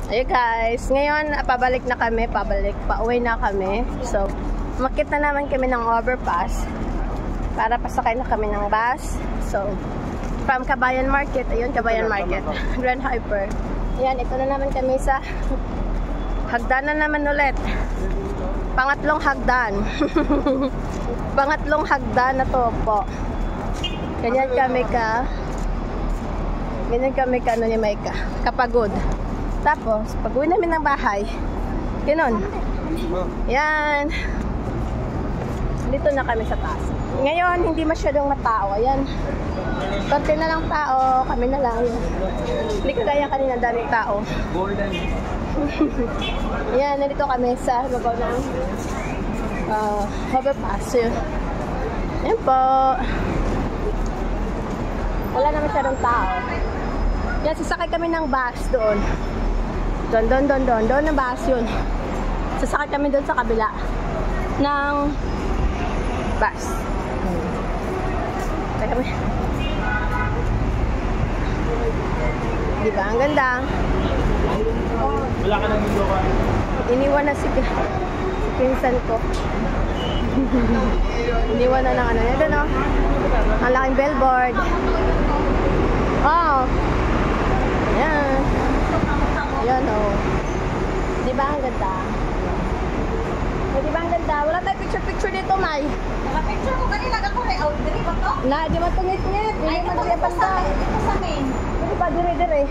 Hey guys, ngayon pabalik na kami, pauwi na kami. So, umakyat na naman kami ng overpass para pasakay na kami ng bus. So, from Kabayan Market, ayun Kabayan Market, Grand Hyper. Ayan, ito na naman kami sa hagdanan naman ulit. Pangatlong hagdan. Pangatlong hagdan na to po. Ganyan kami ka ano ni Maika, kapagod. Tapos, pag uwi namin ng bahay, ganoon. Yan. Dito na kami sa taas. Ngayon, hindi masyadong matao. Ayan. Konti na lang tao. Kami na lang. Hindi kagaya kanina daming tao. Yan, nandito kami sa babaw ng overpass. Yan po. Wala na masyadong tao. Yan, sasakay kami ng bus doon. Doon na bus yun. Sasakay kami doon sa kabila ng bus. Sasakay kami. Diba? Ang ganda. Wala ka nang video ka. Iniwan na si pinsan ko. Iniwan na ng ano. Yan o. Ang laking billboard. Oh. Ayan. Ayan o. Diba ang ganda? Diba ang ganda? Wala tayo picture dito, May. Naka-picture ko kanina ako rin. Diri ba to? Na, di ba tungit-ngit? Ay, ito sa amin. Diba, dire-dire.